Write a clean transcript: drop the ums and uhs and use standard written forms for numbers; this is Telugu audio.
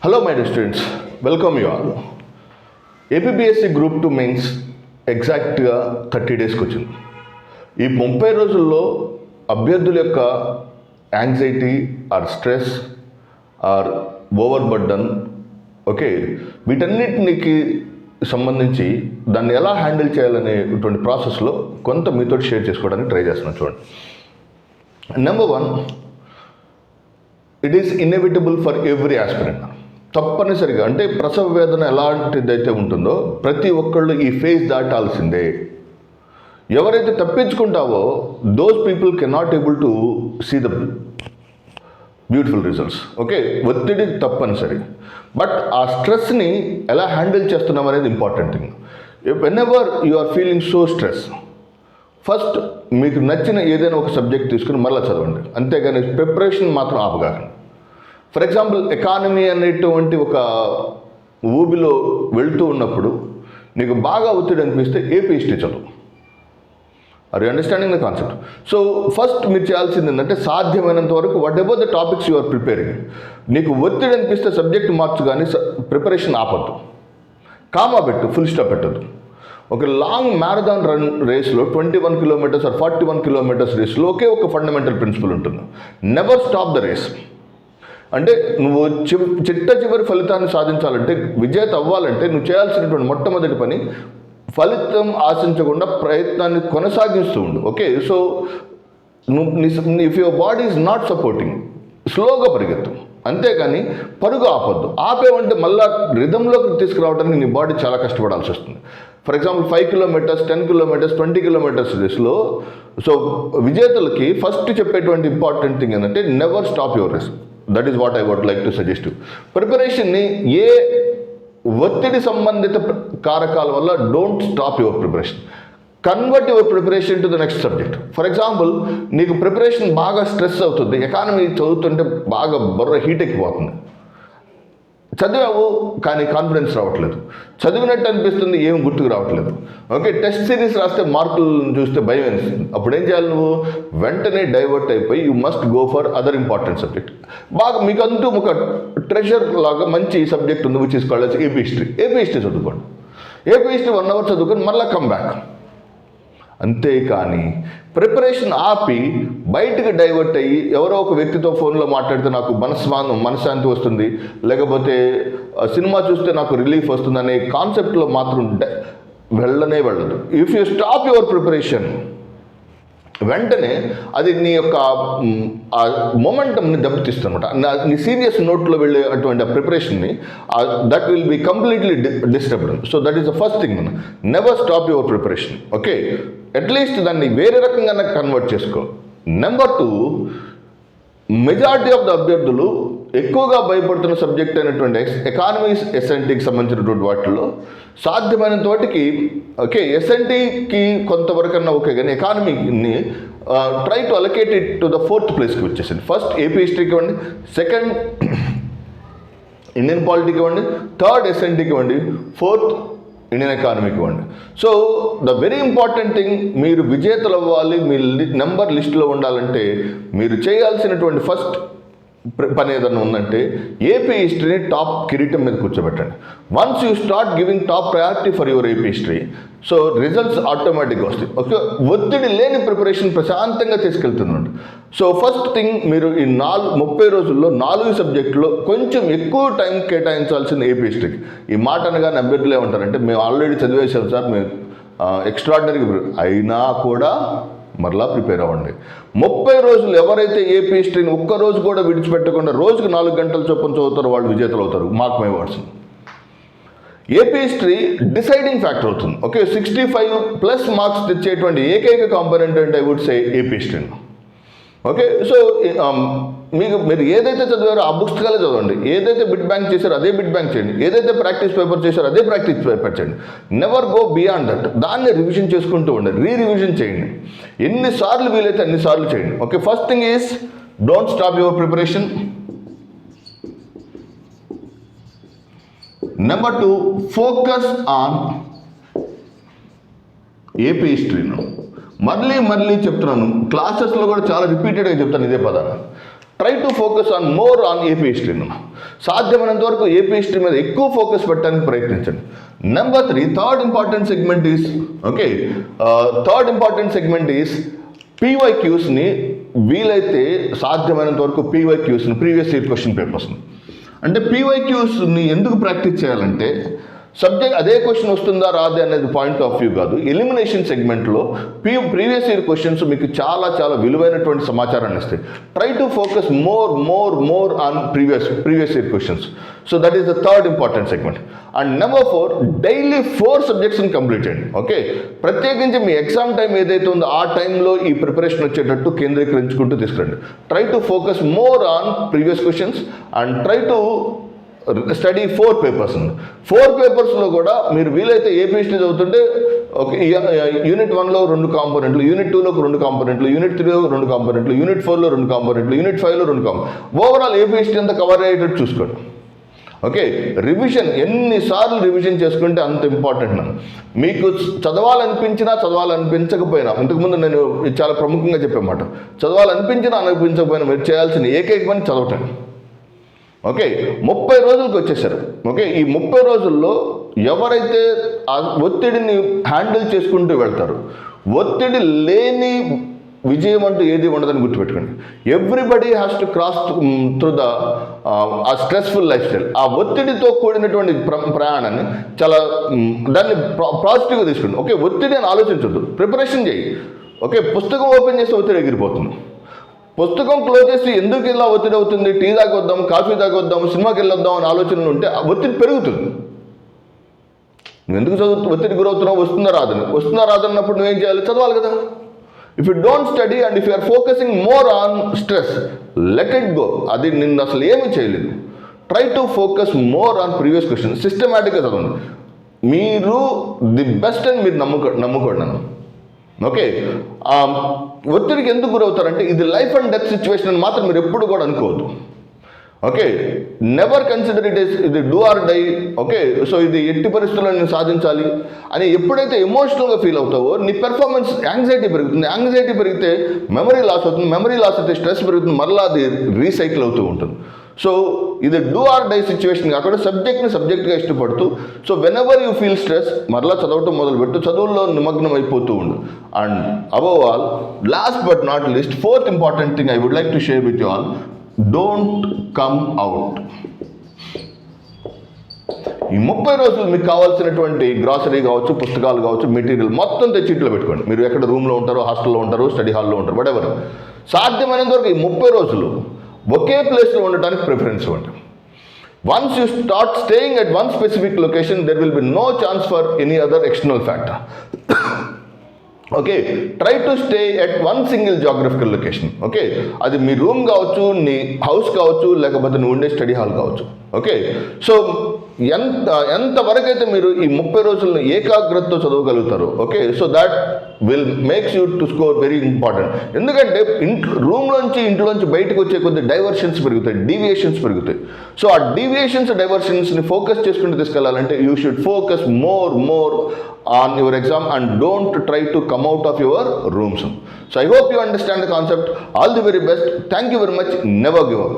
Hello my dear students, welcome you all. APPSC group 2 mains ఎగ్జాక్ట్గా 30 డేస్కి వచ్చింది. ఈ 30 రోజుల్లో అభ్యర్థుల యొక్క anxiety are stress or over burden వీటన్నిటికి సంబంధించి దాన్ని ఎలా హ్యాండిల్ చేయాలనేటువంటి ప్రాసెస్లో కొంత మీతో షేర్ చేసుకోవడానికి ట్రై చేస్తున్నాను. చూడండి, number 1, it is inevitable for every aspirant. తప్పనిసరిగా అంటే ప్రసవ వేదన ఎలాంటిదైతే ఉంటుందో ప్రతి ఒక్కళ్ళు ఈ ఫేజ్ దాటాల్సిందే. ఎవరైతే తప్పించుకుంటావో those people cannot able to see the beautiful results. ఒత్తిడి తప్పనిసరి, బట్ ఆ స్ట్రెస్ని ఎలా హ్యాండిల్ చేస్తున్నాం అనేది important thing. Whenever you are feeling so stress, first మీకు నచ్చిన ఏదైనా ఒక సబ్జెక్ట్ తీసుకుని మళ్ళీ చదవండి, అంతేగాని ప్రిపరేషన్ మాత్రం ఆపగాకండి. ఫర్ ఎగ్జాంపుల్, ఎకానమీ అనేటువంటి ఒక ఊబిలో వెళ్తూ ఉన్నప్పుడు నీకు బాగా ఒత్తిడి అనిపిస్తే ఏపీ హిస్టరీ చదువు. Are you understanding the concept? So first మీరు చేయాల్సింది ఏంటంటే సాధ్యమైనంత వరకు whatever the topics you are preparing, నీకు ఒత్తిడి అనిపిస్తే సబ్జెక్ట్ మార్క్స్ కానీ ప్రిపరేషన్ ఆపద్దు, కామా పెట్టు, ఫుల్ స్టాప్ పెట్టద్దు. ఒక లాంగ్ మ్యారథాన్ రన్ రేస్లో 21 కిలోమీటర్స్ ఆర్ 41 కిలోమీటర్స్ రేస్లో ఒక ఫండమెంటల్ ప్రిన్సిపల్ ఉంటుంది, నెవర్ స్టాప్ ద రేస్. అంటే నువ్వు చివరి ఫలితాన్ని సాధించాలంటే, విజేత అవ్వాలంటే నువ్వు చేయాల్సినటువంటి మొట్టమొదటి పని ఫలితం ఆశించకుండా ప్రయత్నాన్ని కొనసాగిస్తూ ఉండు. సో నువ్వు if your body is not supporting, స్లోగా పరిగెత్తు, అంతేకాని పరుగు ఆపొద్దు. ఆపేవంటే మళ్ళీ రిథంలోకి తీసుకురావడానికి నీ బాడీ చాలా కష్టపడాల్సి వస్తుంది. For example 5 kilometres, 10 kilometres, 20 kilometres రేస్లో విజేతలకి ఫస్ట్ చెప్పేటువంటి ఇంపార్టెంట్ థింగ్ ఏంటంటే never stop your race. That is what I would like to suggest. ప్రిపరేషన్ని ఏ ఒత్తిడి సంబంధిత కారకాల వల్ల don't stop your preparation, convert your preparation to the next subject. For example, నీకు ప్రిపరేషన్ బాగా స్ట్రెస్ అవుతుంది, ఎకానమీ చదువుతుంటే బాగా బుర్ర హీట్ ఎక్కిపోతుంది, చదివావు కానీ కాన్ఫిడెన్స్ రావట్లేదు, చదివినట్టు అనిపిస్తుంది, ఏం గుర్తుకు రావట్లేదు. టెస్ట్ సిరీస్ రాస్తే మార్కులను చూస్తే భయం అనిపిస్తుంది. అప్పుడు ఏం చేయాలి? నువ్వు వెంటనే డైవర్ట్ అయిపోయి you must go for other important subject. బాగా మీకంటూ ఒక ట్రెజర్ లాగా మంచి సబ్జెక్ట్ ఉంది, which is called as AP history. AP history చదువుకోండి. ఏపీ హిస్టరీ 1 అవర్ చదువుకొని మళ్ళీ కమ్ బ్యాక్. అంతేకాని ప్రిపరేషన్ ఆపి బయటకు డైవర్ట్ అయ్యి ఎవరో ఒక వ్యక్తితో ఫోన్లో మాట్లాడితే నాకు మనశ్శాంతి వస్తుంది, లేకపోతే సినిమా చూస్తే నాకు రిలీఫ్ వస్తుంది అనే కాన్సెప్ట్లో మాత్రం వెళ్ళదు. If you stop your preparation, వెంటనే అది నీ యొక్క మొమెంటమ్ని దెబ్బతీస్తుందన్నమాట. నీ సీరియస్ నోట్లో వెళ్ళే అటువంటి ఆ ప్రిపరేషన్ని that will be completely disturbed. So that is the first thing. Never stop your preparation. At least దాన్ని వేరే రకంగా కన్వర్ట్ చేసుకో. నెంబర్ 2, మెజారిటీ ఆఫ్ ద అభ్యర్థులు ఎక్కువగా భయపడుతున్న సబ్జెక్ట్ అయినటువంటి ఎకానమీస్, ఎస్ఎన్టీకి సంబంధించినటువంటి వాటిల్లో సాధ్యమైనంత వాటికి ఎస్ఎన్టీకి కొంతవరకన్నా కానీ ఎకానమీని try to allocate it to the 4th ప్లేస్కి వచ్చేసింది. ఫస్ట్ ఏపీ హిస్టరీకి ఇవ్వండి, సెకండ్ ఇండియన్ పాలిటీకి ఇవ్వండి, థర్డ్ ఎస్ఎన్టీకి ఇవ్వండి, 4th ఇండియన్ ఎకానమీకి ఇవ్వండి. So the very important thing, మీరు విజేతలు అవ్వాలి, మీ నెంబర్ లిస్టులో ఉండాలంటే మీరు చేయాల్సినటువంటి ఫస్ట్ పని ఏదన్నా ఉందంటే ఏపీ హిస్టరీని టాప్ కిరీటం మీద కూర్చోబెట్టండి. Once you start giving top priority for your AP history, so results ఆటోమేటిక్గా వస్తాయి. ఒత్తిడి లేని ప్రిపరేషన్ ప్రశాంతంగా తీసుకెళ్తుందండి. సో ఫస్ట్ థింగ్, మీరు ఈ 30 రోజుల్లో 4 సబ్జెక్టులో కొంచెం ఎక్కువ టైం కేటాయించాల్సింది ఏపీ హిస్టరీకి. ఈ మాట అనగానే అభ్యర్థులు ఏమంటారంటే మేము ఆల్రెడీ చదివేసాం సార్, మేము ఎక్స్ట్రాడినరీగా అయినా కూడా మరలా ప్రిపేర్ అవ్వండి. 30 రోజులు ఎవరైతే ఏపీ హిస్టరీని ఒక్కరోజు కూడా విడిచిపెట్టకుండా రోజుకు 4 గంటల చొప్పున చదువుతారో వాళ్ళు విజేతలు అవుతారు. Mark my words. AP history deciding factor అవుతుంది. 65+ మార్క్స్ తెచ్చేటువంటి ఏకైక కాంపోనెంట్ అంటే I would say AP history. So మీరు ఏదైతే చదివారో ఆ పుస్తకాలే చదవండి, ఏదైతే బిట్ బ్యాంక్ చేశారో అదే బిట్ బ్యాంక్ చేయండి, ఏదైతే ప్రాక్టీస్ పేపర్ చేశారో అదే ప్రాక్టీస్ పేపర్ చేయండి. Never go beyond that. దాన్ని రివిజన్ చేసుకుంటూ ఉండండి, రివిజన్ చేయండి, ఎన్నిసార్లు వీలైతే అన్నిసార్లు చేయండి. First thing is don't stop your preparation. Number 2, focus on AP హిస్టరీను. మళ్ళీ చెప్తున్నాను, క్లాసెస్లో కూడా చాలా రిపీటెడ్గా చెప్తాను ఇదే పదాన్ని. Try to focus on more on AP history. సాధ్యమైనంత వరకు ఏపీ హిస్టరీ మీద ఎక్కువ ఫోకస్ పెట్టడానికి ప్రయత్నించండి. Number 3, third important segment is పీవైక్యూస్ని వీలైతే సాధ్యమైనంత వరకు పీవైక్యూస్ని ప్రీవియస్ ఇయర్ క్వశ్చన్ పేపర్స్ని, అంటే పీవైక్యూస్ని ఎందుకు ప్రాక్టీస్ చేయాలంటే సబ్జెక్ట్ అదే క్వశ్చన్ వస్తుందా రాదే అనేది పాయింట్ ఆఫ్ వ్యూ కాదు. ఎలిమినేషన్ సెగ్మెంట్లో ప్రీవియస్ ఇయర్ క్వశ్చన్స్ మీకు చాలా చాలా విలువైనటువంటి సమాచారాన్ని ఇస్తాయి. Try to focus more on previous year questions. So that is the third important segment. And number 4, daily 4 సబ్జెక్ట్స్ని కంప్లీట్ చేయండి. ఓకే, ప్రత్యేకించి మీ ఎగ్జామ్ టైం ఏదైతే ఉందో ఆ టైంలో ఈ ప్రిపరేషన్ వచ్చేటట్టు కేంద్రీకరించుకుంటూ తీసుకురండి. Try to focus more on previous questions and try to study 4 papers. 4 పేపర్స్లో కూడా మీరు వీలైతే ఏపీ హిస్టరీ చదువుతుంటే ఓకే, యూనిట్ 1లో 2 కాంపోనెంట్లు, యూనిట్ 2లో 2 కాంపోనెంట్లు, యూనిట్ 3లో 2 కాంపోనెంట్లు, యూనిట్ 4లో 2 కాంపోనెంట్లు, యూనిట్ 5లో 2 కాంపోనెంట్లు, ఓవరాల్ ఏపీ హిస్టరీ అంతా కవర్ అయ్యేటట్టు చూసుకోండి. ఓకే, రివిజన్ ఎన్నిసార్లు రివిజన్ చేసుకుంటే అంత ఇంపార్టెంట్. మీకు చదవాలనిపించకపోయినా, ఇంతకుముందు నేను చాలా ప్రముఖంగా చెప్పేమాట, చదవాలనిపించినా అనిపించకపోయినా మీరు చేయాల్సిన ఏకైక పని చదవటం. ఓకే, 30 రోజులకు వచ్చేసారు. ఓకే, ఈ 30 రోజుల్లో ఎవరైతే ఆ ఒత్తిడిని హ్యాండిల్ చేసుకుంటూ వెళ్తారో, ఒత్తిడి లేని విజయం అంటూ ఏది ఉండదని గుర్తుపెట్టుకోండి. Everybody has to cross through the ఆ స్ట్రెస్ఫుల్ లైఫ్ స్టైల్. ఆ ఒత్తిడితో కూడినటువంటి ప్రయాణాన్ని చాలా దాన్ని పాజిటివ్గా తీసుకోండి. ఓకే, ఒత్తిడి అని ఆలోచించొద్దు, ప్రిపరేషన్ చేయి. ఓకే, పుస్తకం ఓపెన్ చేస్తే ఒత్తిడి ఎగిరిపోతుంది. పుస్తకం క్లోజ్ చేసి ఎందుకు ఇలా ఒత్తిడి అవుతుంది, టీ తాగొద్దాం, కాఫీ తాగొద్దాం, సినిమాకి వెళ్ళొద్దాం అని ఆలోచనలు ఉంటే ఒత్తిడి పెరుగుతుంది. నువ్వు ఎందుకు ఒత్తిడి గురవుతున్నావు, వస్తుందా రాదన్నప్పుడు నువ్వేం చేయాలి, చదవాలి కదా. If you don't study and if you are focusing more on stress, let it go. అది నిన్ను అసలు ఏమీ చేయలేదు. Try to focus more on previous question. సిస్టమేటిక్గా చదవండి. మీరు ది బెస్ట్ అని మీరు నమ్ముకోండి నన్ను. ఓకే, ఒత్తిడికి ఎందుకు గురవుతారంటే ఇది లైఫ్ అండ్ డెత్ సిచ్యువేషన్ అని మాత్రం మీరు ఎప్పుడు కూడా అనుకోవద్దు. ఓకే, నెవర్ కన్సిడర్ ఇది do or die. Okay, so ఇది ఎట్టి పరిస్థితుల్లో నేను సాధించాలి అని ఎప్పుడైతే ఎమోషనల్గా ఫీల్ అవుతావో నీ పెర్ఫార్మెన్స్ యాంగ్జైటీ పెరుగుతుంది. యాంగ్జైటీ పెరిగితే మెమరీ లాస్ అవుతుంది. మెమరీ లాస్ అయితే స్ట్రెస్ పెరుగుతుంది. మరలా అది రీసైకిల్ అవుతూ ఉంటుంది. సో ఇది డూ ఆర్ డై సిచ్యువేషన్ కాకుండా సబ్జెక్ట్గా ఇష్టపడుతూ, so whenever you feel stress మరలా చదవటం మొదలుపెట్టు, చదువుల్లో నిమగ్నం అయిపోతూ ఉండు. And above all, last but not least, 4th important thing I would like to share with you all, don't come out. ఈ 30 రోజులు మీకు కావాల్సినటువంటి గ్రాసరీ కావచ్చు, పుస్తకాలు కావచ్చు, మెటీరియల్ మొత్తం తెచ్చి ఇంట్లో పెట్టుకోండి. మీరు ఎక్కడ రూమ్లో ఉంటారో, హాస్టల్లో ఉంటారో, స్టడీ హాల్లో ఉంటారు, వాటెవర్. సాధ్యమైనంత వరకు ఈ 30 రోజులు ఒకే ప్లేస్లో ఉండటానికి ప్రిఫరెన్స్ ఇవ్వండి. Once you start staying at one specific location, there will be no chance for any other external factor. Okay, try to stay at one single geographical location. Okay, అది మీ రూమ్ కావచ్చు, నీ హౌస్ కావచ్చు, లేకపోతే నువ్వు ఉండే స్టడీ హాల్ కావచ్చు. ఓకే, సో ఎంతవరకు అయితే మీరు ఈ 30 రోజులను ఏకాగ్రతతో చదవగలుగుతారు. Okay, so that will makes you to score very important. ఎందుకంటే ఇంట్లోంచి బయటకు వచ్చే కొద్ది డైవర్షన్స్ పెరుగుతాయి, డీవియేషన్స్ పెరుగుతాయి. సో ఆ డైవర్షన్స్ని ఫోకస్ చేసుకుంటూ తీసుకెళ్లాలంటే you should focus more on your exam and don't try to come out of your rooms. So I hope you understand the concept. All the very best. Thank you very much. Never give up.